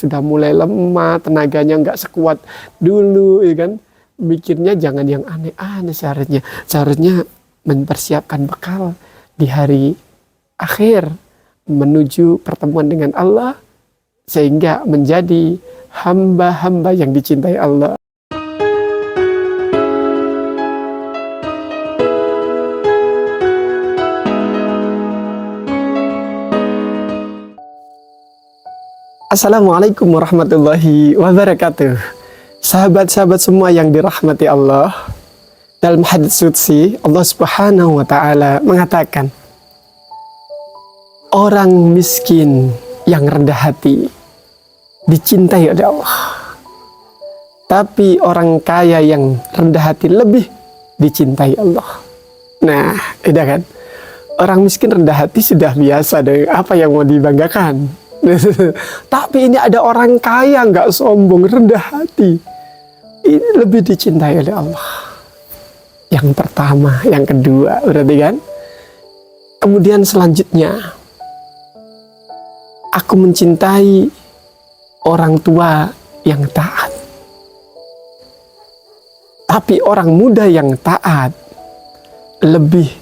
sudah mulai lemah, tenaganya nggak sekuat dulu, ya kan? Mikirnya jangan yang aneh-aneh seharusnya. Seharusnya mempersiapkan bekal di hari akhir menuju pertemuan dengan Allah, sehingga menjadi hamba-hamba yang dicintai Allah. Assalamualaikum warahmatullahi wabarakatuh. Sahabat-sahabat semua yang dirahmati Allah, dalam hadits qudsi Allah Subhanahu wa taala mengatakan, orang miskin yang rendah hati dicintai oleh Allah, tapi orang kaya yang rendah hati lebih dicintai Allah. Nah, udah kan? Orang miskin rendah hati sudah biasa deh, apa yang mau dibanggakan? Tapi ini ada orang kaya nggak sombong, rendah hati, ini lebih dicintai oleh Allah. Yang pertama, yang kedua, berarti kan? Kemudian selanjutnya, aku mencintai orang tua yang taat, tapi orang muda yang taat lebih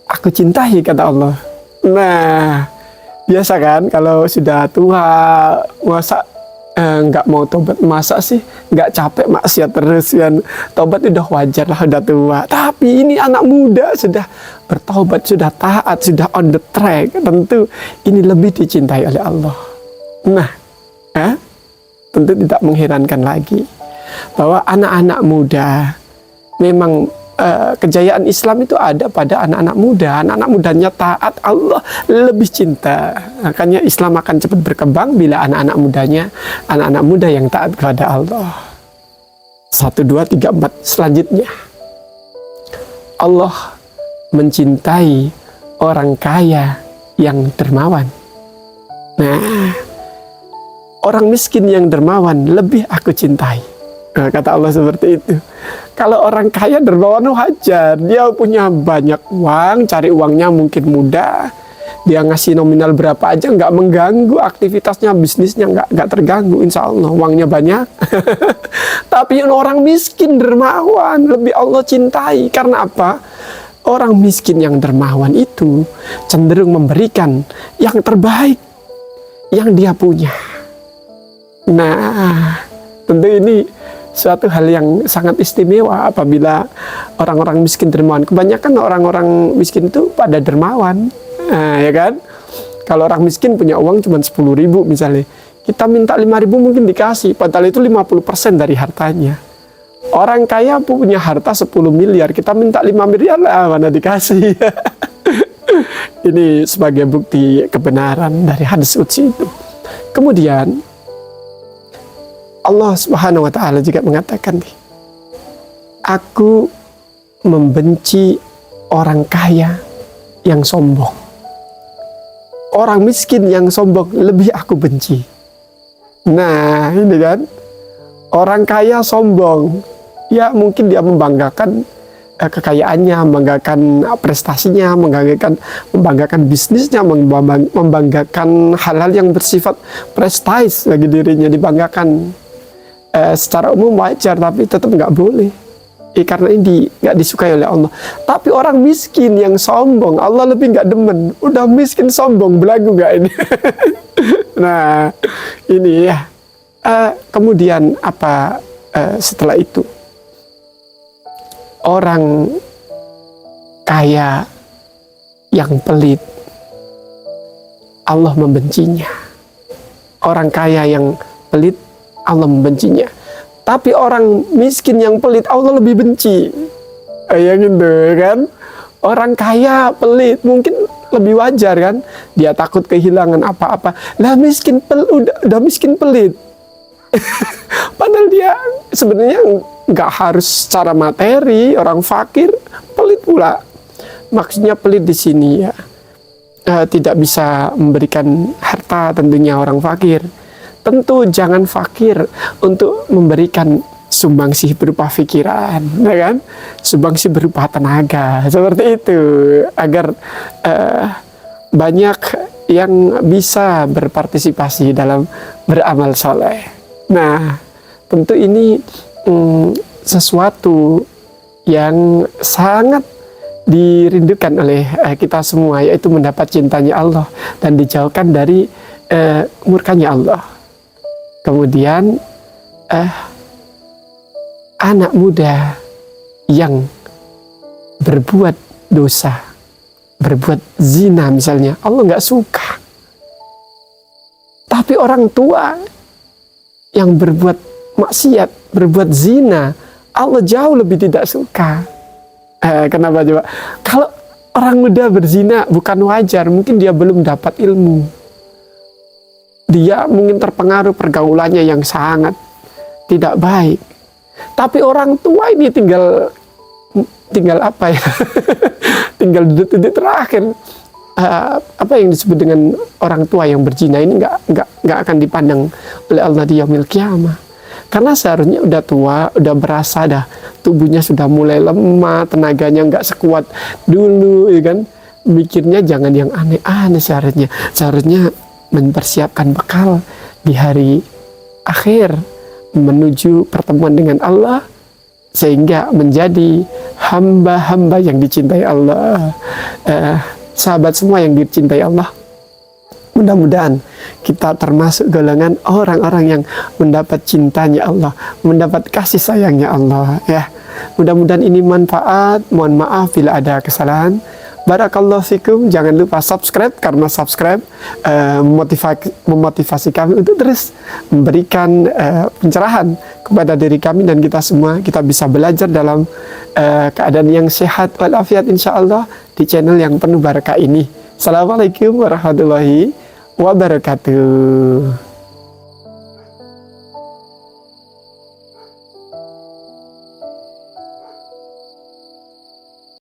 aku cintai, kata Allah. Nah, biasa kan kalau sudah tua, masa nggak mau tobat, masa sih nggak capek maksiat terus kan? Tobat udah wajar lah, udah tua. Tapi ini anak muda sudah bertobat, sudah taat, sudah on the track, tentu ini lebih dicintai oleh Allah. Nah, tentu tidak mengherankan lagi bahwa anak-anak muda memang kejayaan Islam itu ada pada anak-anak muda. Anak-anak mudanya taat, Allah lebih cinta. Makanya Islam akan cepat berkembang bila anak-anak mudanya, anak-anak muda yang taat kepada Allah. 1, 2, 3, 4. Selanjutnya, Allah mencintai orang kaya yang dermawan. Nah, orang miskin yang dermawan lebih aku cintai. Nah, kata Allah seperti itu. Kalau orang kaya dermawan wajar, dia punya banyak uang, cari uangnya mungkin mudah, dia ngasih nominal berapa aja nggak mengganggu aktivitasnya, bisnisnya nggak terganggu, insya Allah uangnya banyak. Tapi orang miskin dermawan lebih Allah cintai. Karena apa? Orang miskin yang dermawan itu cenderung memberikan yang terbaik yang dia punya. Nah, tentu ini suatu hal yang sangat istimewa apabila orang-orang miskin dermawan. Kebanyakan orang-orang miskin itu pada dermawan, ya kan? Kalau orang miskin punya uang cuma 10.000 misalnya, kita minta 5.000 mungkin dikasih, padahal itu 50% dari hartanya. Orang kaya punya harta 10 miliar, kita minta 5 miliar lah, mana dikasih. Ini sebagai bukti kebenaran dari hadis qudsi itu. Kemudian Allah Subhanahu wa taala juga mengatakan, aku membenci orang kaya yang sombong. Orang miskin yang sombong lebih aku benci. Nah, ini kan, orang kaya sombong, ya mungkin dia membanggakan kekayaannya, membanggakan prestasinya, membanggakan bisnisnya, membanggakan hal-hal yang bersifat prestis bagi dirinya, dibanggakan. Secara umum wajar, tapi tetap nggak boleh, karena ini nggak disukai oleh Allah. Tapi orang miskin yang sombong, Allah lebih nggak demen. Udah miskin sombong, belagu nggak ini? Nah, ini ya. Kemudian apa setelah itu? Orang kaya yang pelit, Allah membencinya. Orang kaya yang pelit, Allah membencinya. Tapi orang miskin yang pelit, Allah lebih benci. Ya gitu kan? Orang kaya pelit mungkin lebih wajar kan? Dia takut kehilangan apa-apa. Lah miskin udah miskin pelit. Padahal dia sebenarnya nggak harus secara materi, orang fakir pelit pula. Maksudnya pelit di sini ya, tidak bisa memberikan harta tentunya orang fakir. Tentu jangan fakir untuk memberikan sumbangsih berupa pikiran, ya kan? Sumbangsih berupa tenaga, seperti itu, agar banyak yang bisa berpartisipasi dalam beramal soleh. Nah, tentu ini sesuatu yang sangat dirindukan oleh kita semua, yaitu mendapat cintanya Allah dan dijauhkan dari murkanya Allah. Kemudian anak muda yang berbuat dosa, berbuat zina misalnya, Allah nggak suka. Tapi orang tua yang berbuat maksiat, berbuat zina, Allah jauh lebih tidak suka. Kenapa coba? Kalau orang muda berzina bukan wajar, mungkin dia belum dapat ilmu. Dia mungkin terpengaruh pergaulannya yang sangat tidak baik. Tapi orang tua ini tinggal apa ya? Tinggal detik-detik terakhir. Apa yang disebut dengan orang tua yang berzina ini nggak akan dipandang oleh Allah di yaumil qiyamah. Karena seharusnya udah tua, udah berasa dah, tubuhnya sudah mulai lemah, tenaganya nggak sekuat dulu, ya kan? Mikirnya jangan yang aneh-aneh seharusnya. Seharusnya mempersiapkan bekal di hari akhir menuju pertemuan dengan Allah, sehingga menjadi hamba-hamba yang dicintai Allah. Sahabat semua yang dicintai Allah, mudah-mudahan kita termasuk golongan orang-orang yang mendapat cintanya Allah, mendapat kasih sayangnya Allah, ya. Mudah-mudahan ini manfaat. Mohon maaf bila ada kesalahan. Barakallahu fikum. Jangan lupa subscribe, karena subscribe memotivasi kami untuk terus memberikan pencerahan kepada diri kami dan kita semua. Kita bisa belajar dalam keadaan yang sehat walafiat insyaallah di channel yang penuh barakah ini. Assalamualaikum warahmatullahi wabarakatuh.